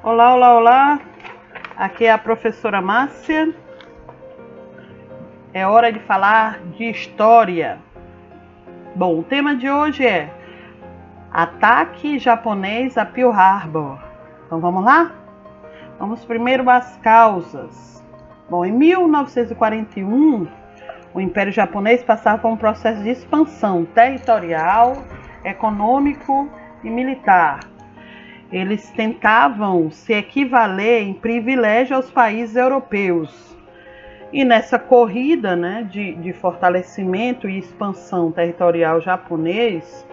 Olá, olá, olá. Aqui é a professora Márcia. É hora de falar de história. Bom, o tema de hoje é ataque japonês a Pearl Harbor. Então vamos lá? Vamos primeiro às causas. Bom, em 1941, o Império Japonês passava por um processo de expansão territorial, econômico e militar. Eles tentavam se equivaler em privilégio aos países europeus. E nessa corrida, de fortalecimento e expansão territorial japonês,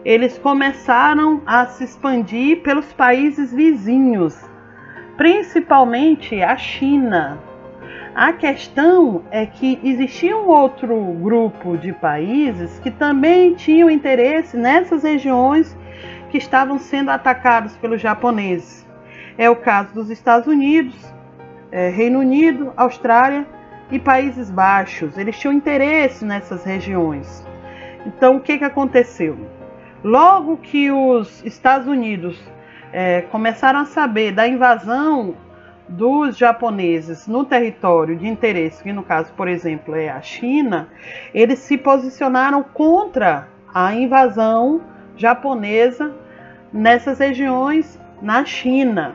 eles começaram a se expandir pelos países vizinhos, principalmente a China. A questão é que existia um outro grupo de países que também tinham interesse nessas regiões que estavam sendo atacados pelos japoneses. É o caso dos Estados Unidos, Reino Unido, Austrália e Países Baixos. Eles tinham interesse nessas regiões. Então, o que aconteceu? Logo que os Estados Unidos começaram a saber da invasão dos japoneses no território de interesse, que no caso, por exemplo, é a China, eles se posicionaram contra a invasão japonesa nessas regiões na China.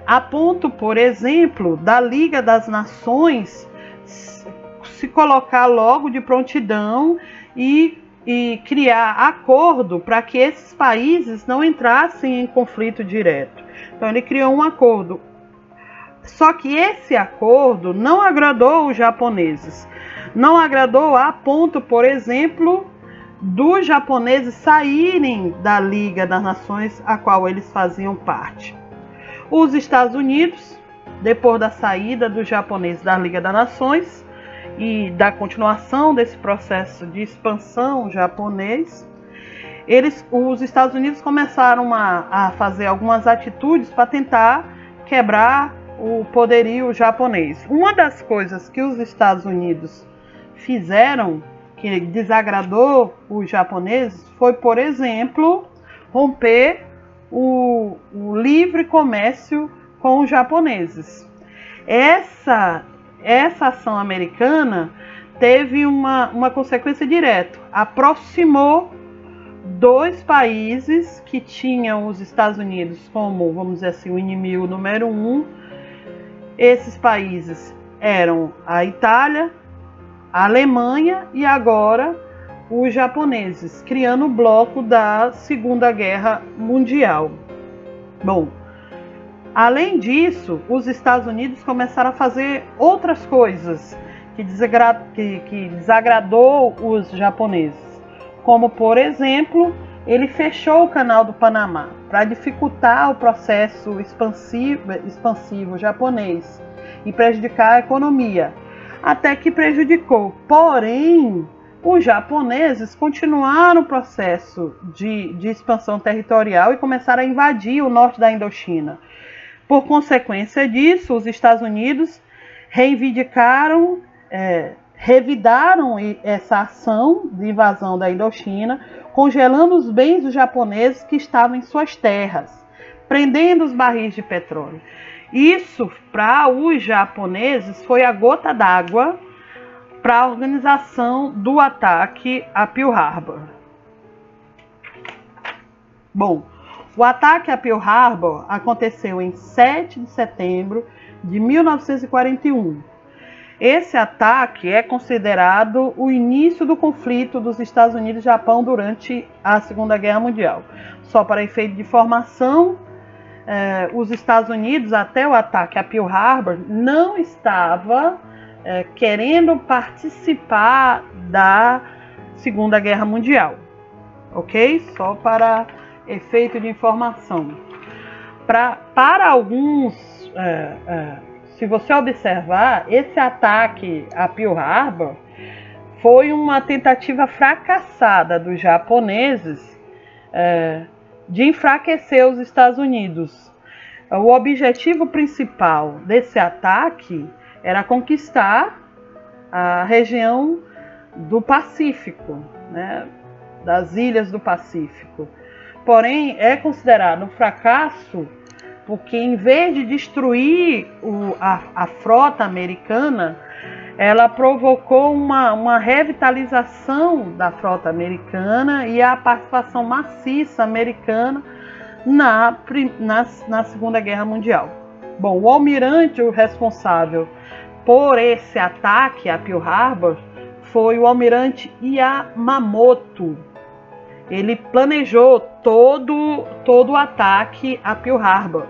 A ponto, por exemplo, da Liga das Nações se colocar logo de prontidão e criar acordo para que esses países não entrassem em conflito direto. Então ele criou um acordo. Só que esse acordo não agradou os japoneses. Não agradou a ponto, por exemplo, dos japoneses saírem da Liga das Nações a qual eles faziam parte. Os Estados Unidos, depois da saída dos japoneses da Liga das Nações e da continuação desse processo de expansão japonês, os Estados Unidos começaram a fazer algumas atitudes para tentar quebrar o poderio japonês. Uma das coisas que os Estados Unidos fizeram que desagradou os japoneses foi, por exemplo, romper o livre comércio com os japoneses. Essa ação americana teve uma consequência direta. Aproximou dois países que tinham os Estados Unidos como, vamos dizer assim, o inimigo número um. Esses países eram a Itália, a Alemanha e agora os japoneses, criando o bloco da Segunda Guerra Mundial. Bom, além disso, os Estados Unidos começaram a fazer outras coisas que desagradou os japoneses, como, por exemplo, ele fechou o Canal do Panamá para dificultar o processo expansivo japonês e prejudicar a economia. Até que prejudicou. Porém, os japoneses continuaram o processo de expansão territorial e começaram a invadir o norte da Indochina. Por consequência disso, os Estados Unidos revidaram essa ação de invasão da Indochina, congelando os bens dos japoneses que estavam em suas terras, prendendo os barris de petróleo. Isso, para os japoneses, foi a gota d'água para a organização do ataque a Pearl Harbor. Bom, o ataque a Pearl Harbor aconteceu em 7 de setembro de 1941. Esse ataque é considerado o início do conflito dos Estados Unidos e Japão durante a Segunda Guerra Mundial. Só para efeito de informação, os Estados Unidos, até o ataque a Pearl Harbor, não estava querendo participar da Segunda Guerra Mundial, ok? Só para efeito de informação. Para alguns, se você observar, esse ataque a Pearl Harbor foi uma tentativa fracassada dos japoneses de enfraquecer os Estados Unidos. O objetivo principal desse ataque era conquistar a região do Pacífico, das ilhas do Pacífico. Porém, é considerado um fracasso porque em vez de destruir a frota americana, ela provocou uma revitalização da frota americana e a participação maciça americana na Segunda Guerra Mundial. Bom, o almirante o responsável por esse ataque a Pearl Harbor foi o almirante Yamamoto. Ele planejou todo o ataque a Pearl Harbor.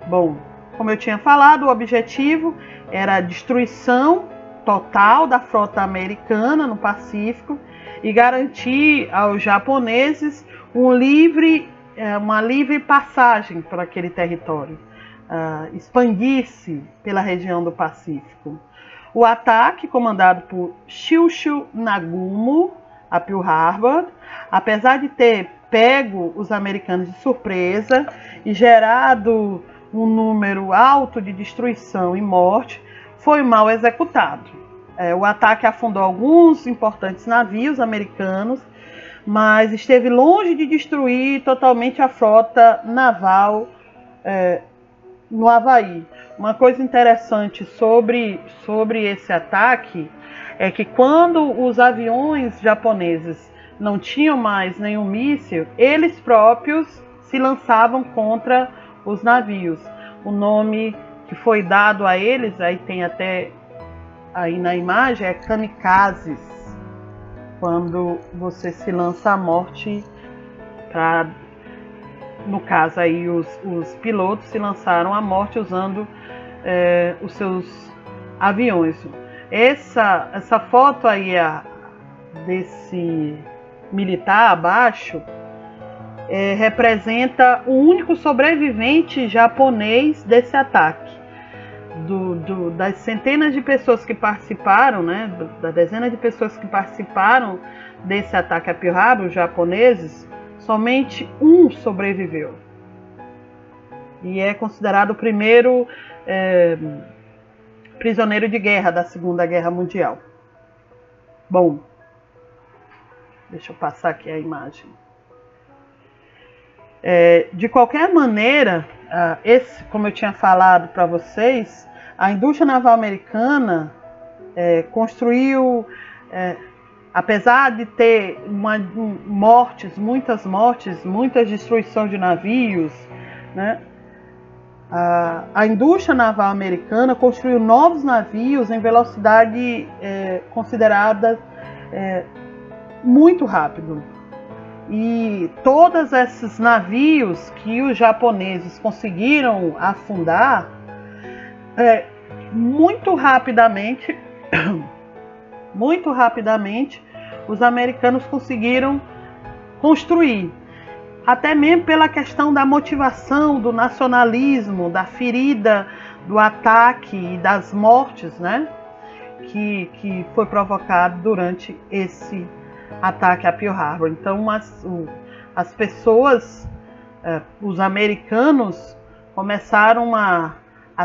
Bom, como eu tinha falado, o objetivo era a destruição total da frota americana no Pacífico e garantir aos japoneses uma livre passagem por aquele território, expandir-se pela região do Pacífico. O ataque, comandado por Shushu Nagumo a Pearl Harbor, apesar de ter pego os americanos de surpresa e gerado um número alto de destruição e morte, foi mal executado. O ataque afundou alguns importantes navios americanos, mas esteve longe de destruir totalmente a frota naval no Havaí. Uma coisa interessante sobre esse ataque é que quando os aviões japoneses não tinham mais nenhum míssil, eles próprios se lançavam contra os navios. O nome que foi dado a eles, aí tem até aí na imagem, é kamikazes, quando você se lança à morte para, no caso aí os pilotos se lançaram à morte usando os seus aviões. Essa foto aí desse militar abaixo representa o único sobrevivente japonês desse ataque. Das centenas de pessoas que participaram, né, das dezenas de pessoas que participaram desse ataque a Pearl Harbor, os japoneses, somente um sobreviveu. E é considerado o primeiro prisioneiro de guerra da Segunda Guerra Mundial. Bom, deixa eu passar aqui a imagem. De qualquer maneira, como eu tinha falado para vocês, a indústria naval americana construiu, apesar de ter muitas mortes, muitas destruições de navios, né, a indústria naval americana construiu novos navios em velocidade considerada muito rápido. E todos esses navios que os japoneses conseguiram afundar, muito rapidamente, os americanos conseguiram construir. Até mesmo pela questão da motivação, do nacionalismo, da ferida, do ataque e das mortes, né, que foi provocado durante esse ataque a Pearl Harbor. Então as pessoas, os americanos, começaram a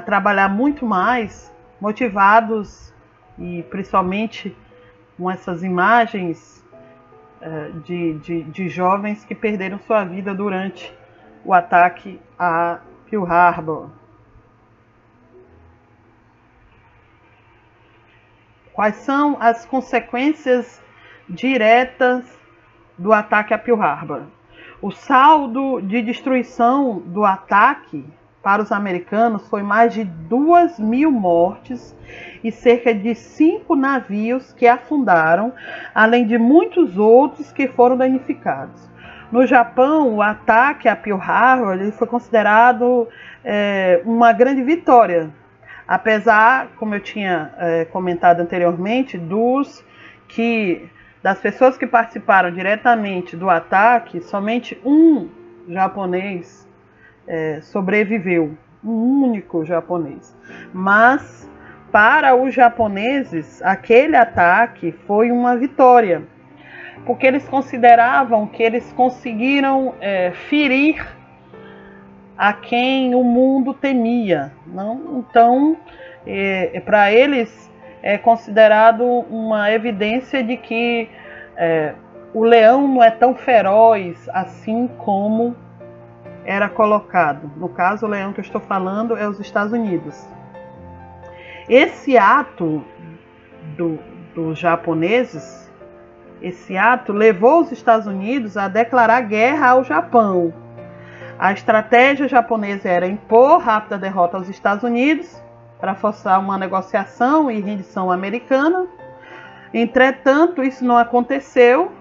trabalhar muito mais, motivados, e principalmente com essas imagens de jovens que perderam sua vida durante o ataque a Pearl Harbor. Quais são as consequências diretas do ataque a Pearl Harbor? O saldo de destruição do ataque para os americanos foi mais de 2.000 mortes e cerca de 5 navios que afundaram, além de muitos outros que foram danificados. No Japão, o ataque a Pearl Harbor ele foi considerado uma grande vitória, apesar, como eu tinha comentado anteriormente, das pessoas que participaram diretamente do ataque, somente um japonês sobreviveu, um único japonês. Mas para os japoneses, aquele ataque foi uma vitória, porque eles consideravam que eles conseguiram ferir a quem o mundo temia, não? Então, para eles é considerado uma evidência de que o leão não é tão feroz assim como era colocado. No caso, o leão que eu estou falando é os Estados Unidos. Esse ato dos japoneses, esse ato levou os Estados Unidos a declarar guerra ao Japão. A estratégia japonesa era impor rápida derrota aos Estados Unidos para forçar uma negociação e rendição americana. Entretanto, isso não aconteceu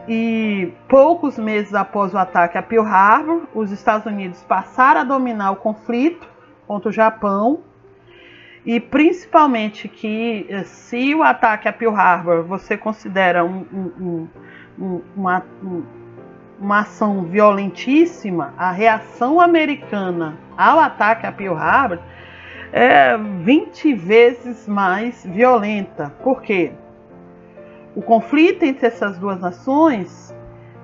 e poucos meses após o ataque a Pearl Harbor, os Estados Unidos passaram a dominar o conflito contra o Japão. E principalmente que se o ataque a Pearl Harbor você considera uma ação violentíssima, a reação americana ao ataque a Pearl Harbor é 20 vezes mais violenta. Por quê? O conflito entre essas duas nações,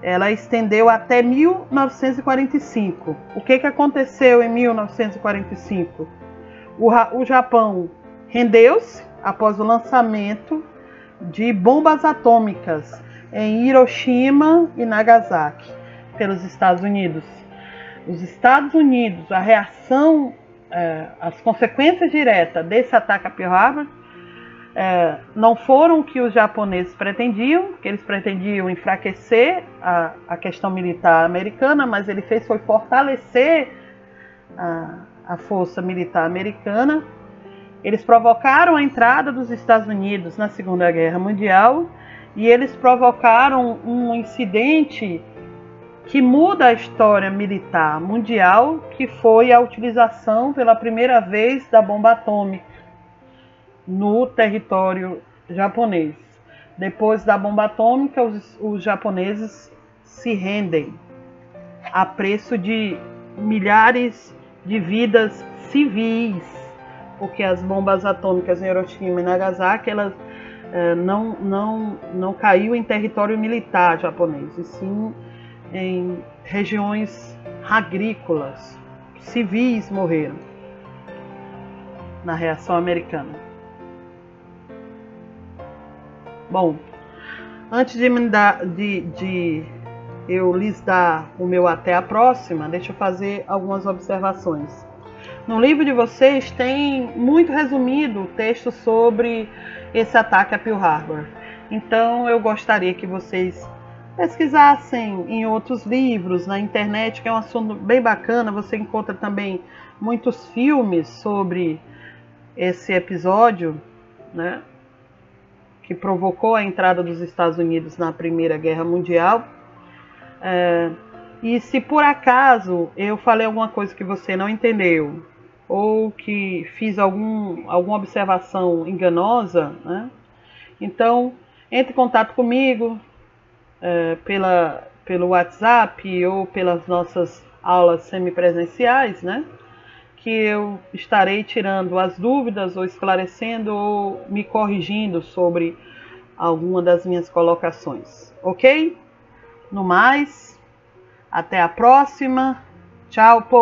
ela estendeu até 1945. O que aconteceu em 1945? O Japão rendeu-se após o lançamento de bombas atômicas em Hiroshima e Nagasaki pelos Estados Unidos. Os Estados Unidos, a reação, as consequências diretas desse ataque a Pearl Harbor não foram o que os japoneses pretendiam, que eles pretendiam enfraquecer a questão militar americana, mas ele foi fortalecer a força militar americana. Eles provocaram a entrada dos Estados Unidos na Segunda Guerra Mundial e eles provocaram um incidente que muda a história militar mundial, que foi a utilização pela primeira vez da bomba atômica no território japonês. Depois da bomba atômica, os japoneses se rendem a preço de milhares de vidas civis, porque as bombas atômicas em Hiroshima e Nagasaki, elas não caiu em território militar japonês, e sim em regiões agrícolas. Civis morreram na reação americana. Bom, antes de eu lhes dar o meu até a próxima, deixa eu fazer algumas observações. No livro de vocês tem muito resumido o texto sobre esse ataque a Pearl Harbor. Então eu gostaria que vocês pesquisassem em outros livros, na internet, que é um assunto bem bacana. Você encontra também muitos filmes sobre esse episódio, né, que provocou a entrada dos Estados Unidos na Primeira Guerra Mundial. E se por acaso eu falei alguma coisa que você não entendeu, ou que fiz alguma observação enganosa, né, então entre em contato comigo pelo WhatsApp ou pelas nossas aulas semipresenciais, né, que eu estarei tirando as dúvidas ou esclarecendo ou me corrigindo sobre alguma das minhas colocações, ok? No mais, até a próxima. Tchau, povo!